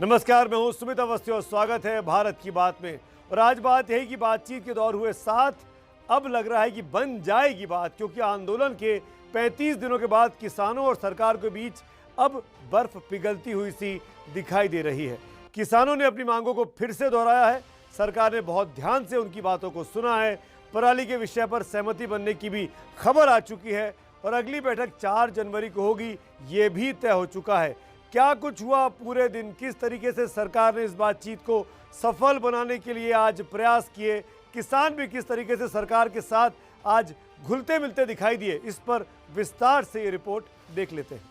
नमस्कार, मैं हूं सुमित अवस्थी और स्वागत है भारत की बात में। और आज बात यही कि बातचीत के दौर हुए 7 अब लग रहा है कि बन जाएगी बात, क्योंकि आंदोलन के 35 दिनों के बाद किसानों और सरकार के बीच अब बर्फ पिघलती हुई सी दिखाई दे रही है। किसानों ने अपनी मांगों को फिर से दोहराया है, सरकार ने बहुत ध्यान से उनकी बातों को सुना है, पराली के विषय पर सहमति बनने की भी खबर आ चुकी है और अगली बैठक 4 जनवरी को होगी, ये भी तय हो चुका है। क्या कुछ हुआ पूरे दिन, किस तरीके से सरकार ने इस बातचीत को सफल बनाने के लिए आज प्रयास किए, किसान भी किस तरीके से सरकार के साथ आज घुलते मिलते दिखाई दिए, इस पर विस्तार से ये रिपोर्ट देख लेते हैं।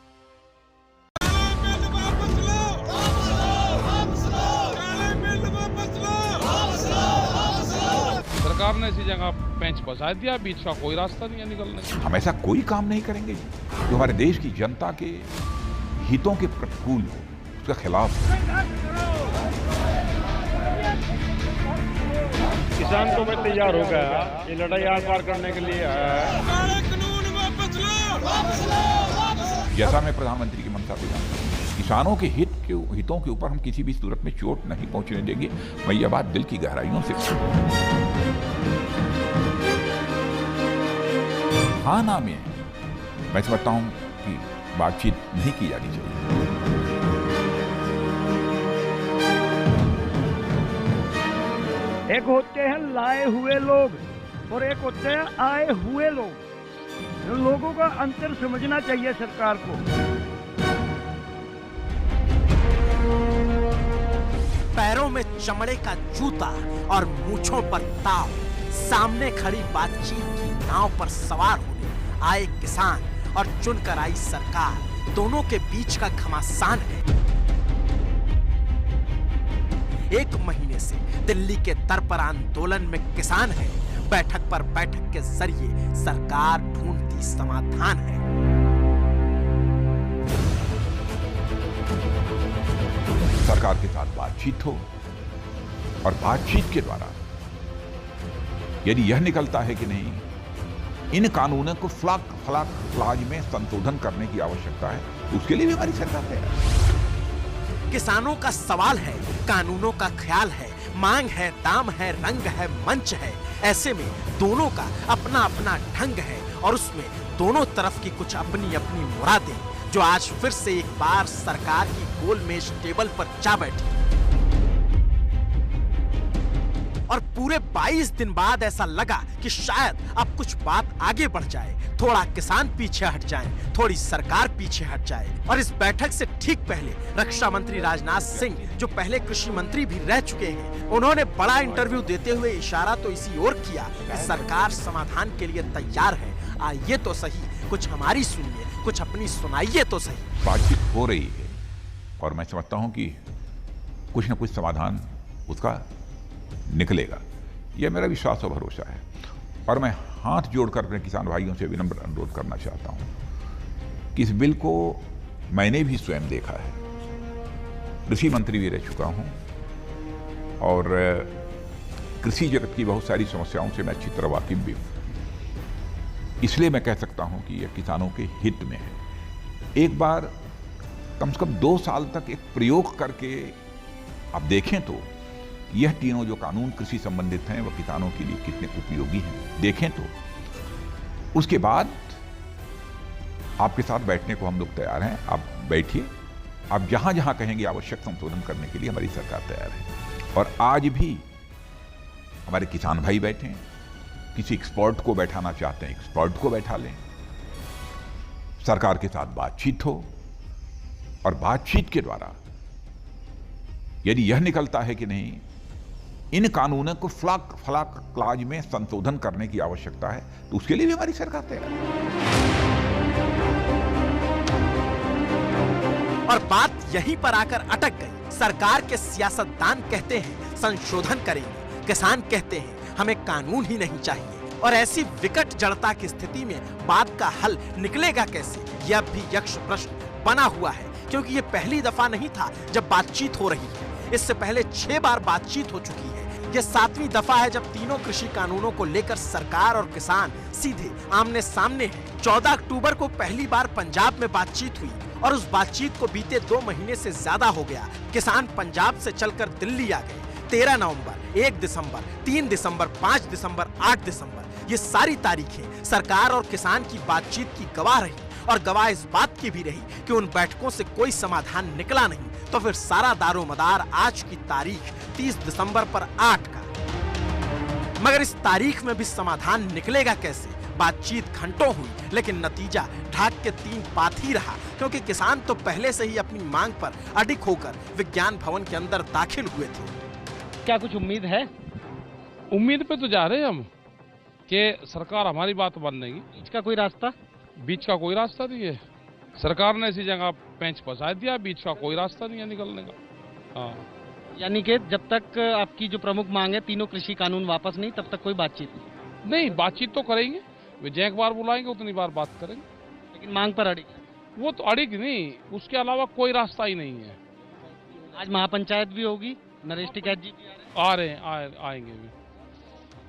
सरकार ने ऐसी जगह पेंच फंसा दिया, बीच का कोई रास्ता नहीं है निकलने का। हम ऐसा कोई काम नहीं करेंगे जो हमारे देश की जनता के हितों के प्रतिकूल हो, उसके खिलाफ। किसान तो मैं तैयार हो गया, ये लड़ाई आर पार करने के लिए जैसा मैं प्रधानमंत्री की मंशा को जानता हूं, किसानों के हितों के ऊपर हम किसी भी सूरत में चोट नहीं पहुंचने देंगे। मैं यह बात दिल की गहराइयों से हाँ ना में मैं समझता हूं कि बातचीत नहीं की जानी चाहिए। एक होते हैं लाए हुए लोग और एक होते हैं आए हुए लोग। लोगों का अंतर समझना चाहिए सरकार को। पैरों में चमड़े का जूता और मूंछों पर ताव, सामने खड़ी बातचीत की नाव पर सवार होने आए किसान और चुनकर आई सरकार, दोनों के बीच का घमासान है। 1 महीने से दिल्ली के दर पर आंदोलन में किसान है, बैठक पर बैठक के जरिए सरकार ढूंढती समाधान है। सरकार के साथ बातचीत हो और बातचीत के द्वारा यदि यह निकलता है कि नहीं, इन कानूनों को फ्लाज में संशोधन करने की आवश्यकता है, उसके लिए भी हमारी सरकार तैयार है। किसानों का सवाल है, कानूनों का ख्याल है, मांग है, दाम है, रंग है, मंच है। ऐसे में दोनों का अपना अपना ढंग है और उसमें दोनों तरफ की कुछ अपनी अपनी मुरादें, जो आज फिर से एक बार सरकार की गोलमेज टेबल पर जा बैठी। और पूरे 22 दिन बाद ऐसा लगा कि शायद अब कुछ बात आगे बढ़ जाए, थोड़ा किसान पीछे हट जाए, थोड़ी सरकार पीछे हट जाए। और इस बैठक से ठीक पहले रक्षा मंत्री राजनाथ सिंह, जो पहले कृषि मंत्री भी रह चुके हैं, उन्होंने बड़ा इंटरव्यू देते हुए इशारा तो इसी ओर किया कि सरकार समाधान के लिए तैयार है। आइए तो सही, कुछ हमारी सुनिए, कुछ अपनी सुनाइए तो सही। बातचीत हो रही है और मैं समझता हूं कि कुछ न कुछ समाधान उसका निकलेगा, यह मेरा विश्वास और भरोसा है। और मैं हाथ जोड़कर अपने किसान भाइयों से विनम्र अनुरोध करना चाहता हूं कि इस बिल को मैंने भी स्वयं देखा है, कृषि मंत्री भी रह चुका हूं और कृषि जगत की बहुत सारी समस्याओं से मैं अच्छी तरह वाकिफ भी हूं। इसलिए मैं कह सकता हूं कि यह किसानों के हित में है। एक बार कम से कम 2 साल तक एक प्रयोग करके आप देखें तो यह तीनों जो कानून कृषि संबंधित हैं वह किसानों के लिए कितने उपयोगी हैं, देखें तो उसके बाद आपके साथ बैठने को हम लोग तैयार हैं। आप बैठिए, आप जहां जहां कहेंगे आवश्यक संशोधन करने के लिए हमारी सरकार तैयार है। और आज भी हमारे किसान भाई बैठे हैं, किसी एक्सपर्ट को बैठाना चाहते हैं एक्सपर्ट को बैठा लें, सरकार के साथ बातचीत हो और बातचीत के द्वारा यदि यह निकलता है कि नहीं, इन कानूनों को फ्लाज में संशोधन करने की आवश्यकता है, तो उसके लिए भी हमारी सरकार तैयार है। और बात यहीं पर आकर अटक गई। सरकार के सियासतदान कहते हैं संशोधन करेंगे, किसान कहते हैं हमें कानून ही नहीं चाहिए। और ऐसी विकट जड़ता की स्थिति में बात का हल निकलेगा कैसे, यह भी यक्ष प्रश्न बना हुआ है। क्योंकि ये पहली दफा नहीं था जब बातचीत हो रही है, इससे पहले 6 बार बातचीत हो चुकी है। यह 7वीं दफा है जब तीनों कृषि कानूनों को लेकर सरकार और किसान सीधे आमने सामने हैं। 14 अक्टूबर को पहली बार पंजाब में बातचीत हुई और उस बातचीत को बीते 2 महीने से ज्यादा हो गया। किसान पंजाब से चलकर दिल्ली आ गए। 13 नवंबर, 1 दिसंबर, 3 दिसंबर, 5 दिसंबर, 8 दिसंबर, ये सारी तारीखें सरकार और किसान की बातचीत की गवाह रही और गवाह इस बात की भी रही कि उन बैठकों से कोई समाधान निकला नहीं। तो फिर सारा दारोमदार आज की तारीख 30 दिसंबर पर 8 का। मगर इस तारीख में भी समाधान निकलेगा कैसे? बातचीत घंटों हुई लेकिन नतीजा ढाक के 3 पात ही रहा, क्योंकि किसान तो पहले से ही अपनी मांग पर अडिग होकर विज्ञान भवन के अंदर दाखिल हुए थे। क्या कुछ उम्मीद है? उम्मीद पे तो जा रहे हैं हम कि सरकार हमारी बात मान लेगी। बीच का कोई रास्ता? बीच का कोई रास्ता नहीं है। सरकार ने ऐसी जगह पेंच फंसा दिया, बीच का कोई रास्ता नहीं है निकलने का। हाँ, यानी कि जब तक आपकी जो प्रमुख मांग है तीनों कृषि कानून वापस नहीं, तब तक कोई बातचीत नहीं। बातचीत तो करेंगे, वे जैक बार बुलाएंगे उतनी बार बात करेंगे, लेकिन मांग पर अड़िग। वो तो अड़िग नहीं, उसके अलावा कोई रास्ता ही नहीं है। आज महापंचायत भी होगी, नरेश टिकैत जी भी आ रहे हैं, आएंगे भी।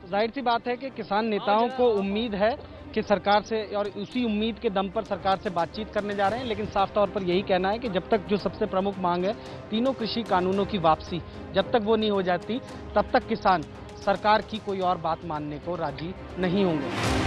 तो जाहिर सी बात है कि किसान नेताओं को उम्मीद है कि सरकार से, और उसी उम्मीद के दम पर सरकार से बातचीत करने जा रहे हैं। लेकिन साफ तौर पर यही कहना है कि जब तक जो सबसे प्रमुख मांग है तीनों कृषि कानूनों की वापसी, जब तक वो नहीं हो जाती तब तक किसान सरकार की कोई और बात मानने को राजी नहीं होंगे।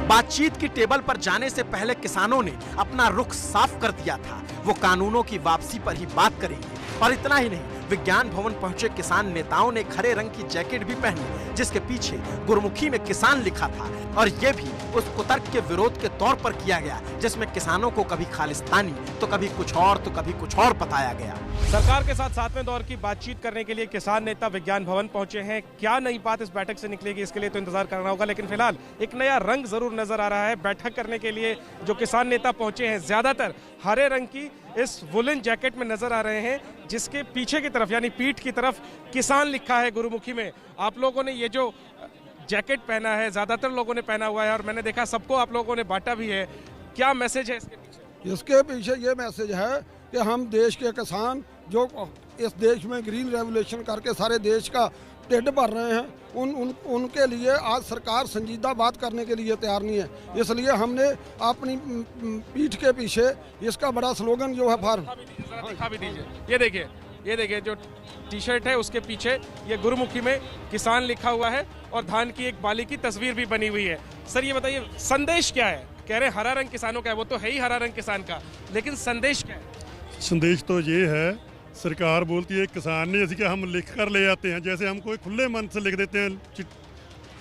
बातचीत की टेबल पर जाने से पहले किसानों ने अपना रुख साफ कर दिया था। वो कानूनों की वापसी पर ही बात करेंगे। और इतना ही नहीं, विज्ञान भवन पहुंचे किसान नेताओं ने हरे रंग की जैकेट भी पहनी जिसके पीछे गुरमुखी में किसान लिखा था, और ये भी उस कुतर्क के विरोध के तौर पर किया गया जिसमें किसानों को कभी खालिस्तानी तो कभी कुछ और तो कभी कुछ और बताया गया। सरकार के साथ 7वें दौर की बातचीत करने के लिए किसान नेता विज्ञान भवन पहुंचे हैं। क्या नई बात इस बैठक से निकलेगी, इसके लिए तो इंतजार करना होगा। लेकिन फिलहाल एक नया रंग जरूर नजर आ रहा है। बैठक करने के लिए जो किसान नेता पहुंचे हैं ज्यादातर हरे रंग की इस वुलन जैकेट में नजर आ रहे हैं, जिसके पीछे की तरफ यानी पीठ की तरफ किसान लिखा है गुरुमुखी में। आप लोगों ने ये जो जैकेट पहना है, ज्यादातर लोगों ने पहना हुआ है, और मैंने देखा सबको आप लोगों ने बांटा भी है। क्या मैसेज है इसके पीछे? इसके पीछे ये मैसेज है कि हम देश के किसान जो इस देश में ग्रीन रेवोल्यूशन करके सारे देश का ढिड भर रहे हैं, उनके लिए आज सरकार संजीदा बात करने के लिए तैयार नहीं है। इसलिए हमने अपनी पीठ के पीछे इसका बड़ा स्लोगन जो है दिखा भी दीजिए। ये देखिए जो टी शर्ट है उसके पीछे ये गुरुमुखी में किसान लिखा हुआ है और धान की एक बाली की तस्वीर भी बनी हुई है। सर ये बताइए संदेश क्या है? कह रहे हरा रंग किसानों का है, वो तो है ही हरा रंग किसान का, लेकिन संदेश क्या है? संदेश तो ये है, सरकार बोलती है किसान ने, कि हम लिख कर ले आते हैं। जैसे हम कोई खुले मन से लिख देते हैं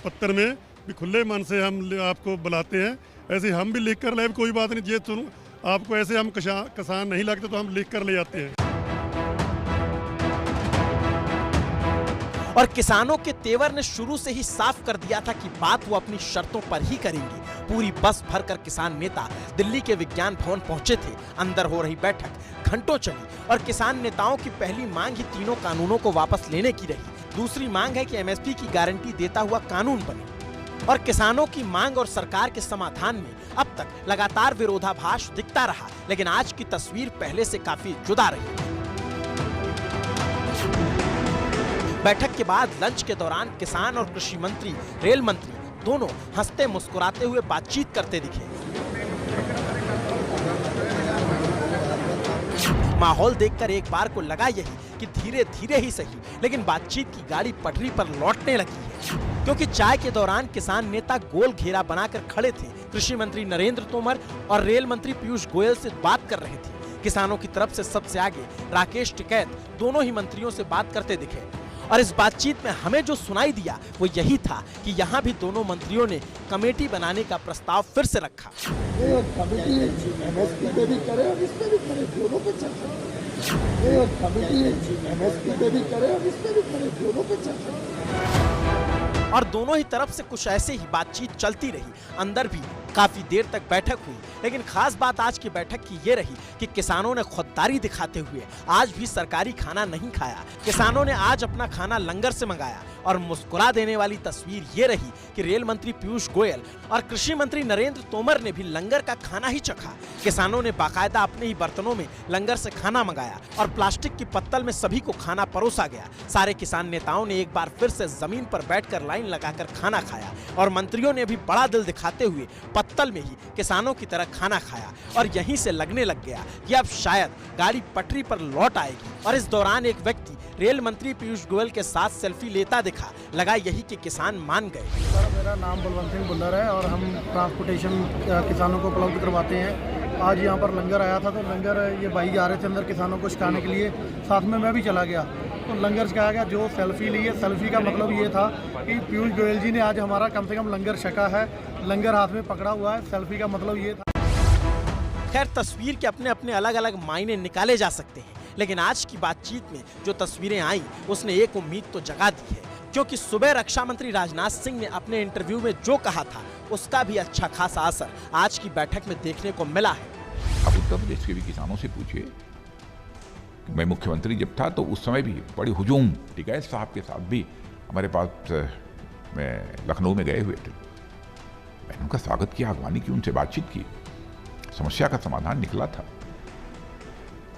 पत्थर में भी, खुले मन से हम आपको बुलाते हैं, ऐसे हम भी लिख कर ले, कोई बात नहीं। ये सुनो, आपको ऐसे हम किसान नहीं लगते तो हम लिख कर ले आते हैं। और किसानों के तेवर ने शुरू से ही साफ कर दिया था कि बात वो अपनी शर्तों पर ही करेंगे। पूरी बस भरकर किसान नेता दिल्ली के विज्ञान भवन पहुंचे थे। अंदर हो रही बैठक घंटों चली और किसान नेताओं की पहली मांग ही तीनों कानूनों को वापस लेने की रही। दूसरी मांग है कि एमएसपी की गारंटी देता हुआ कानून बने। और किसानों की मांग और सरकार के समाधान में अब तक लगातार विरोधाभास दिखता रहा, लेकिन आज की तस्वीर पहले से काफी जुदा रही। बैठक के बाद लंच के दौरान किसान और कृषि मंत्री, रेल मंत्री दोनों हंसते मुस्कुराते हुए बातचीत करते दिखे। माहौल देखकर एक बार को लगा यही कि धीरे धीरे ही सही, लेकिन बातचीत की गाड़ी पटरी पर लौटने लगी है, क्योंकि चाय के दौरान किसान नेता गोल घेरा बनाकर खड़े थे। कृषि मंत्री नरेंद्र तोमर और रेल मंत्री पीयूष गोयल से बात कर रहे थे। किसानों की तरफ से सबसे आगे राकेश टिकैत दोनों ही मंत्रियों से बात करते दिखे। और इस बातचीत में हमें जो सुनाई दिया वो यही था कि यहाँ भी दोनों मंत्रियों ने कमेटी बनाने का प्रस्ताव फिर से रखा। और दोनों ही तरफ से कुछ ऐसे ही बातचीत चलती रही। अंदर भी काफी देर तक बैठक हुई, लेकिन खास बात आज की बैठक की ये रही कि किसानों ने खुददारी दिखाते हुए आज भी सरकारी खाना नहीं खाया। किसानों ने आज अपना खाना लंगर से मंगाया और मुस्कुरा देने वाली तस्वीर ये रही कि रेल मंत्री पीयूष गोयल और कृषि मंत्री नरेंद्र तोमर ने भी लंगर का खाना ही चखा। किसानों ने बाकायदा अपने ही बर्तनों में लंगर से खाना मंगाया और प्लास्टिक की पत्तल में सभी को खाना परोसा गया। सारे किसान नेताओं ने एक बार फिर से जमीन पर बैठकर लाइन लगाकर खाना खाया और मंत्रियों ने भी बड़ा दिल दिखाते हुए दफ्तर में ही किसानों की तरह खाना खाया और यहीं से लगने लग गया कि अब शायद गाड़ी पटरी पर लौट आएगी। और इस दौरान एक व्यक्ति रेल मंत्री पीयूष गोयल के साथ सेल्फी लेता दिखा। लगा यही कि किसान मान गए। सर, मेरा नाम बलवंत सिंह बुल्लर है और हम ट्रांसपोर्टेशन किसानों को उपलब्ध करवाते हैं। आज यहाँ पर लंगर आया था तो लंगर ये भाई जा रहे थे अंदर किसानों को सिखाने के लिए, साथ में मैं भी चला गया। तो लंगर सिखाया गया। जो सेल्फी ली है, सेल्फी का मतलब ये था कि पीयूष गोयल जी ने आज हमारा कम से कम लंगर छका है, लंगर हाथ में पकड़ा हुआ है। सेल्फी का मतलब ये था। खैर, तस्वीर के अपने अपने अलग अलग मायने निकाले जा सकते हैं, लेकिन आज की बातचीत में जो तस्वीरें आई उसने एक उम्मीद तो जगा दी है, क्योंकि सुबह रक्षा मंत्री राजनाथ सिंह ने अपने इंटरव्यू में जो कहा था उसका भी अच्छा खासा असर आज की बैठक में देखने को मिला है। अब उत्तर प्रदेश के भी किसानों से पूछिए कि मैं मुख्यमंत्री जब था तो उस समय भी बड़ी हुजूम टिकैत साहब के साथ भी हमारे पास मैं लखनऊ में गए हुए थे। मैंने उनका स्वागत किया, अगवानी की, उनसे बातचीत की, समस्या का समाधान निकला था।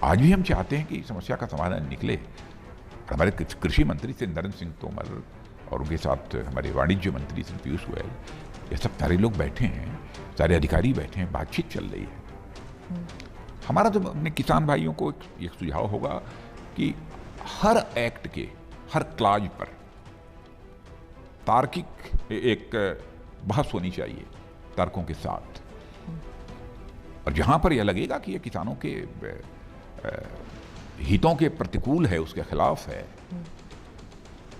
आज भी हम चाहते हैं कि समस्या का समाधान निकले। हमारे कृषि मंत्री से नरेंद्र सिंह तोमर और उनके साथ हमारे वाणिज्य मंत्री श्री पीयूष गोयल, ये सब सारे लोग बैठे हैं, सारे अधिकारी बैठे हैं, बातचीत चल रही है। हमारा तो अपने किसान भाइयों को एक सुझाव होगा कि हर एक्ट के हर क्लाज पर तार्किक एक बहस होनी चाहिए तर्कों के साथ, और जहां पर यह लगेगा कि यह किसानों के हितों के प्रतिकूल है, उसके खिलाफ है,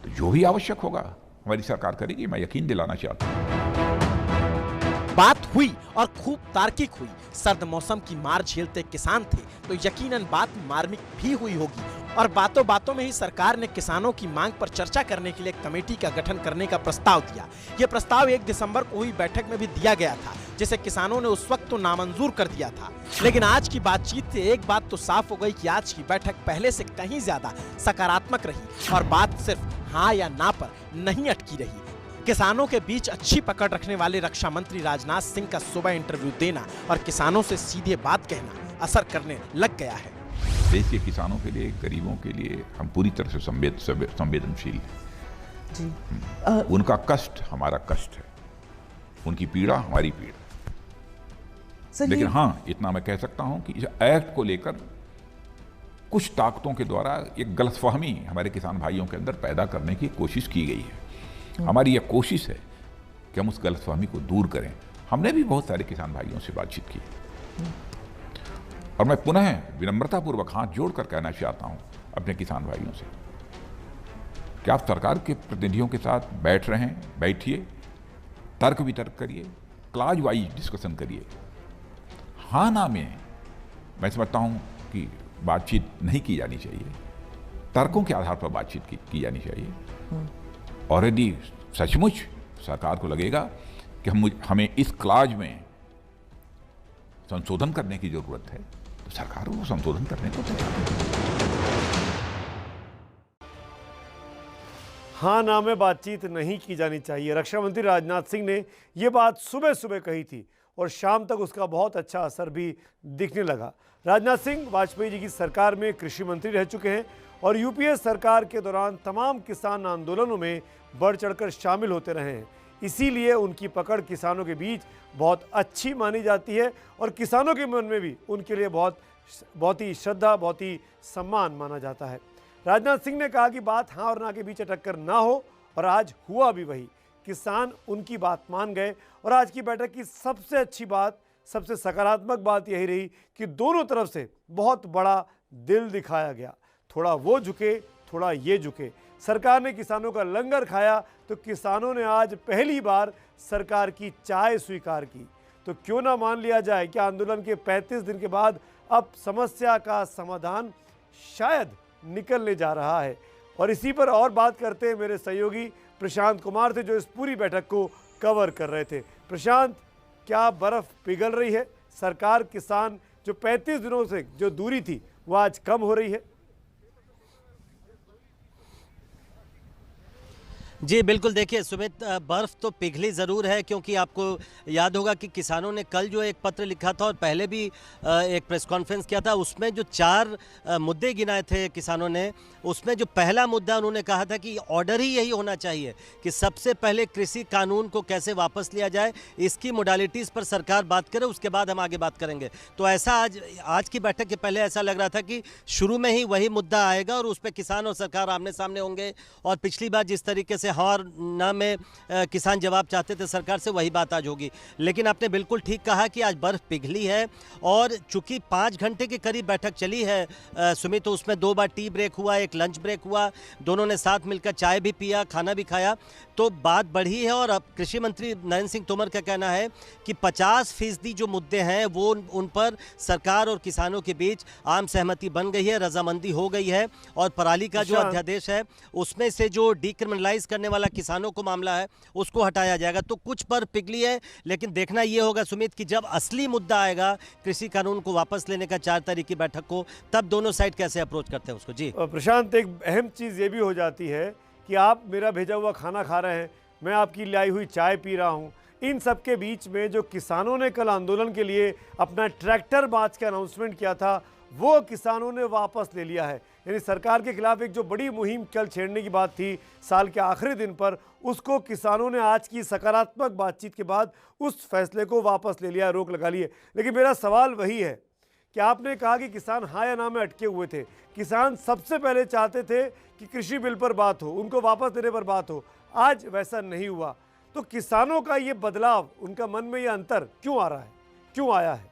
तो जो भी आवश्यक होगा हमारी सरकार करेगी। मैं यकीन दिलाना चाहता हूं। बात हुई और खूब तार्किक हुई। सर्द मौसम की मार झेलते किसान थे तो यकीनन बात मार्मिक भी हुई होगी। और बातों बातों में ही सरकार ने किसानों की मांग पर चर्चा करने के लिए कमेटी का गठन करने का प्रस्ताव दिया। ये प्रस्ताव 1 दिसंबर को हुई बैठक में भी दिया गया था, जिसे किसानों ने उस वक्त तो नामंजूर कर दिया था। लेकिन आज की बातचीत से एक बात तो साफ हो गई कि आज की बैठक पहले से कहीं ज्यादा सकारात्मक रही और बात सिर्फ हाँ या ना पर नहीं अटकी रही। किसानों के बीच अच्छी पकड़ रखने वाले रक्षा मंत्री राजनाथ सिंह का सुबह इंटरव्यू देना और किसानों से सीधे बात कहना असर करने लग गया है। देश के किसानों के लिए, गरीबों के लिए हम पूरी तरह से संवेदनशील हैं जी। उनका कष्ट हमारा कष्ट है, उनकी पीड़ा हमारी पीड़ा। लेकिन हाँ, इतना मैं कह सकता हूं कि इस एक्ट को लेकर कुछ ताकतों के द्वारा एक गलतफहमी हमारे किसान भाइयों के अंदर पैदा करने की कोशिश की गई है। हमारी यह कोशिश है कि हम उस गलतफहमी को दूर करें। हमने भी बहुत सारे किसान भाइयों से बातचीत की और मैं पुनः विनम्रतापूर्वक हाथ जोड़कर कहना चाहता हूं अपने किसान भाइयों से कि आप सरकार के प्रतिनिधियों के साथ बैठ रहे हैं, बैठिए, तर्क वितर्क करिए, क्लाज वाइज डिस्कशन करिए। हाँ ना में मैं समझता हूं कि बातचीत नहीं की जानी चाहिए, तर्कों के आधार पर बातचीत की जानी चाहिए। और यदि सचमुच सरकार को लगेगा कि हमें इस क्लाज में संशोधन करने की जरूरत है तो सरकार वो संशोधन करने को तैयार है। हाँ ना में बातचीत नहीं की जानी चाहिए। रक्षा मंत्री राजनाथ सिंह ने ये बात सुबह सुबह कही थी और शाम तक उसका बहुत अच्छा असर भी दिखने लगा। राजनाथ सिंह वाजपेयी जी की सरकार में कृषि मंत्री रह चुके हैं और यूपीए सरकार के दौरान तमाम किसान आंदोलनों में बढ़ चढ़कर शामिल होते रहे हैं। इसीलिए उनकी पकड़ किसानों के बीच बहुत अच्छी मानी जाती है और किसानों के मन में भी उनके लिए बहुत ही श्रद्धा, बहुत ही सम्मान माना जाता है। राजनाथ सिंह ने कहा कि बात हाँ और ना के बीच टक्कर ना हो, और आज हुआ भी वही। किसान उनकी बात मान गए और आज की बैठक की सबसे अच्छी बात, सबसे सकारात्मक बात यही रही कि दोनों तरफ से बहुत बड़ा दिल दिखाया गया। थोड़ा वो झुके, थोड़ा ये झुके। सरकार ने किसानों का लंगर खाया तो किसानों ने आज पहली बार सरकार की चाय स्वीकार की। तो क्यों ना मान लिया जाए कि आंदोलन के 35 दिन के बाद अब समस्या का समाधान शायद निकलने जा रहा है। और इसी पर और बात करते हैं मेरे सहयोगी प्रशांत कुमार थे, जो इस पूरी बैठक को कवर कर रहे थे। प्रशांत, क्या बर्फ पिघल रही है? सरकार किसान जो 35 दिनों से जो दूरी थी वो आज कम हो रही है? जी बिल्कुल, देखिए सुमित, बर्फ़ तो पिघली ज़रूर है, क्योंकि आपको याद होगा कि किसानों ने कल जो एक पत्र लिखा था और पहले भी एक प्रेस कॉन्फ्रेंस किया था, उसमें जो 4 मुद्दे गिनाए थे किसानों ने, उसमें जो पहला मुद्दा उन्होंने कहा था कि ऑर्डर ही यही होना चाहिए कि सबसे पहले कृषि कानून को कैसे वापस लिया जाए, इसकी मोडालिटीज़ पर सरकार बात करे, उसके बाद हम आगे बात करेंगे। तो ऐसा आज की बैठक के पहले ऐसा लग रहा था कि शुरू में ही वही मुद्दा आएगा और उस पर किसान और सरकार आमने सामने होंगे, और पिछली बार जिस तरीके से हाँ और ना में किसान जवाब चाहते थे सरकार से, वही बात आज होगी। लेकिन आपने बिल्कुल ठीक कहा कि आज बर्फ़ पिघली है, और चूंकि 5 घंटे के करीब बैठक चली है सुमित, तो उसमें 2 बार टी ब्रेक हुआ, एक लंच ब्रेक हुआ, दोनों ने साथ मिलकर चाय भी पिया, खाना भी खाया, तो बात बढ़ी है। और अब कृषि मंत्री नरेंद्र सिंह तोमर का कहना है कि 50% जो मुद्दे हैं वो उन पर सरकार और किसानों के बीच आम सहमति बन गई है, रजामंदी हो गई है, और पराली का जो अध्यादेश है उसमें से जो डिक्रिमिनलाइज करने वाला किसानों को मामला है उसको हटाया जाएगा। तो कुछ पर पिघली है, लेकिन देखना ये होगा सुमित कि जब असली मुद्दा आएगा कृषि कानून को वापस लेने का 4 तारीख की बैठक को, तब दोनों साइड कैसे अप्रोच करते हैं उसको। जी प्रशांत, एक अहम चीज़ ये भी हो जाती है कि आप मेरा भेजा हुआ खाना खा रहे हैं, मैं आपकी लाई हुई चाय पी रहा हूँ, इन सब के बीच में जो किसानों ने कल आंदोलन के लिए अपना ट्रैक्टर मार्च का अनाउंसमेंट किया था वो किसानों ने वापस ले लिया है। यानी सरकार के खिलाफ एक जो बड़ी मुहिम कल छेड़ने की बात थी साल के आखिरी दिन पर, उसको किसानों ने आज की सकारात्मक बातचीत के बाद उस फैसले को वापस ले लिया, रोक लगा ली है। लेकिन मेरा सवाल वही है कि आपने कहा कि किसान हाँ या ना में अटके हुए थे। किसान सबसे पहले चाहते थे कि कृषि बिल पर बात हो, उनको वापस लेने पर बात हो, आज वैसा नहीं हुआ। तो किसानों का ये बदलाव, उनका मन में ये अंतर क्यों आ रहा है, क्यों आया है?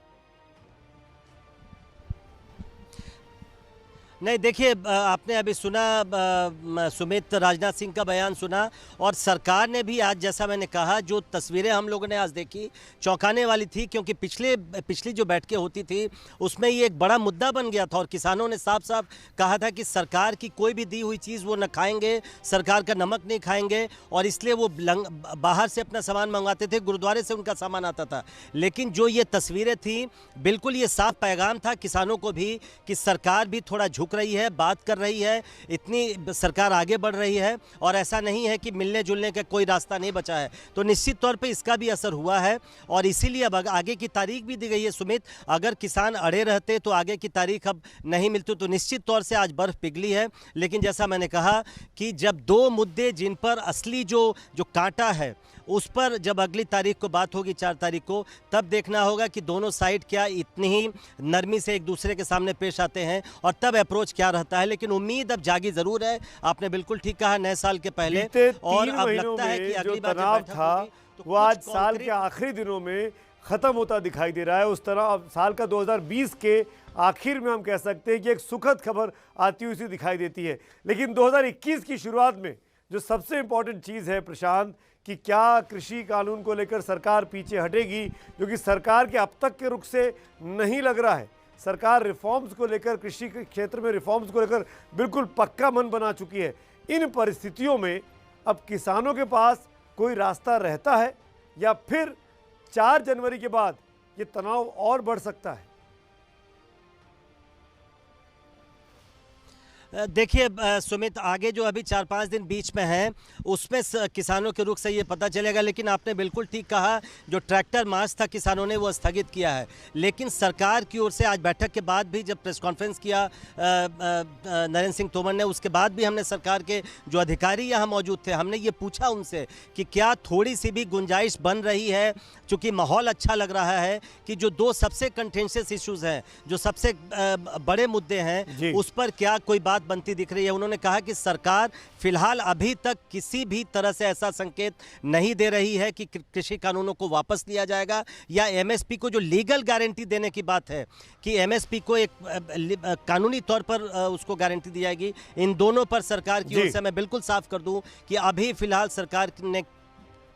नहीं, देखिए आपने अभी सुना सुमित, राजनाथ सिंह का बयान सुना, और सरकार ने भी आज, जैसा मैंने कहा, जो तस्वीरें हम लोगों ने आज देखी चौंकाने वाली थी, क्योंकि पिछली जो बैठकें होती थी उसमें ये एक बड़ा मुद्दा बन गया था और किसानों ने साफ साफ कहा था कि सरकार की कोई भी दी हुई चीज़ वो न खाएंगे, सरकार का नमक नहीं खाएंगे, और इसलिए वो बाहर से अपना सामान मंगवाते थे, गुरुद्वारे से उनका सामान आता था। लेकिन जो ये तस्वीरें थी, बिल्कुल ये साफ पैगाम था किसानों को भी कि सरकार भी थोड़ा झुक रही है, बात कर रही है, इतनी सरकार आगे बढ़ रही है, और ऐसा नहीं है कि मिलने जुलने का कोई रास्ता नहीं बचा है। तो निश्चित तौर पे इसका भी असर हुआ है, और इसीलिए अब आगे की तारीख भी दी गई है सुमित। अगर किसान अड़े रहते तो आगे की तारीख अब नहीं मिलती, तो निश्चित तौर से आज बर्फ पिघली है। लेकिन जैसा मैंने कहा कि जब 2 मुद्दे जिन पर असली जो कांटा है उस पर जब अगली तारीख को बात होगी, 4 तारीख को, तब देखना होगा कि दोनों साइड क्या इतनी ही नरमी से एक दूसरे के सामने पेश आते हैं, और तब अप्रोच क्या रहता है। लेकिन उम्मीद अब जागी जरूर है, आपने बिल्कुल ठीक कहा, नए साल के पहले, और अब लगता है कि अगली बार तनाव था वो आज साल के आखिरी दिनों में खत्म होता दिखाई दे रहा है। उस तरह अब साल का 2020 के आखिर में हम कह सकते हैं कि एक सुखद खबर आती हुई सी दिखाई देती है। लेकिन 2021 की शुरुआत में जो सबसे इम्पोर्टेंट चीज़ है प्रशांत, कि क्या कृषि कानून को लेकर सरकार पीछे हटेगी, जो कि सरकार के अब तक के रुख से नहीं लग रहा है। सरकार रिफॉर्म्स को लेकर, कृषि के क्षेत्र में रिफॉर्म्स को लेकर बिल्कुल पक्का मन बना चुकी है। इन परिस्थितियों में अब किसानों के पास कोई रास्ता रहता है, या फिर 4 जनवरी के बाद ये तनाव और बढ़ सकता है? देखिए सुमित, आगे जो अभी 4-5 दिन बीच में हैं उसमें किसानों के रुख से ये पता चलेगा। लेकिन आपने बिल्कुल ठीक कहा, जो ट्रैक्टर मार्च था किसानों ने वो स्थगित किया है। लेकिन सरकार की ओर से आज बैठक के बाद भी जब प्रेस कॉन्फ्रेंस किया नरेंद्र सिंह तोमर ने, उसके बाद भी हमने सरकार के जो अधिकारी यहाँ मौजूद थे, हमने ये पूछा उनसे कि क्या थोड़ी सी भी गुंजाइश बन रही है, चूँकि माहौल अच्छा लग रहा है, कि जो 2 सबसे कंटेंशियस इश्यूज़ हैं, जो सबसे बड़े मुद्दे हैं, उस पर क्या कोई बात बनती दिख रही है। उन्होंने कहा कि सरकार फिलहाल अभी तक किसी भी तरह से ऐसा संकेत नहीं दे रही है कि कृषि कानूनों को वापस लिया जाएगा, या एमएसपी को जो लीगल गारंटी देने की बात है कि एमएसपी को एक कानूनी तौर पर उसको गारंटी दी जाएगी। इन दोनों पर सरकार की ओर से मैं बिल्कुल साफ कर दूं कि अभी फिलहाल सरकार ने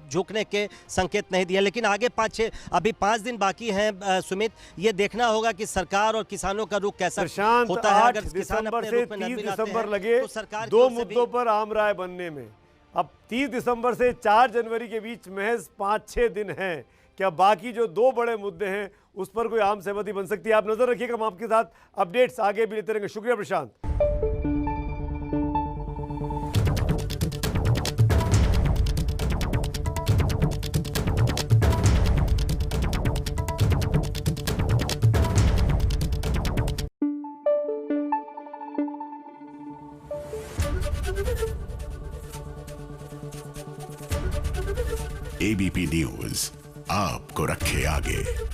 झुकने के संकेत नहीं दिया। लेकिन आगे 5 दिन बाकी हैं सुमित, ये देखना होगा कि सरकार और किसानों का रुख कैसा होता है। 8 दिसंबर से 30 दिसंबर लगे तो सरकार 2 मुद्दों पर आम राय बनने में। अब 30 दिसंबर से 4 जनवरी के बीच महज 5-6 दिन हैं। क्या बाकी जो 2 बड़े मुद्दे हैं उस पर कोई आम सहमति बन सकती है? आप नजर रखिएगा, हम आपके साथ अपडेट्स आगे भी लेते रहेंगे। शुक्रिया प्रशांत। एबीपी न्यूज आपको रखे आगे।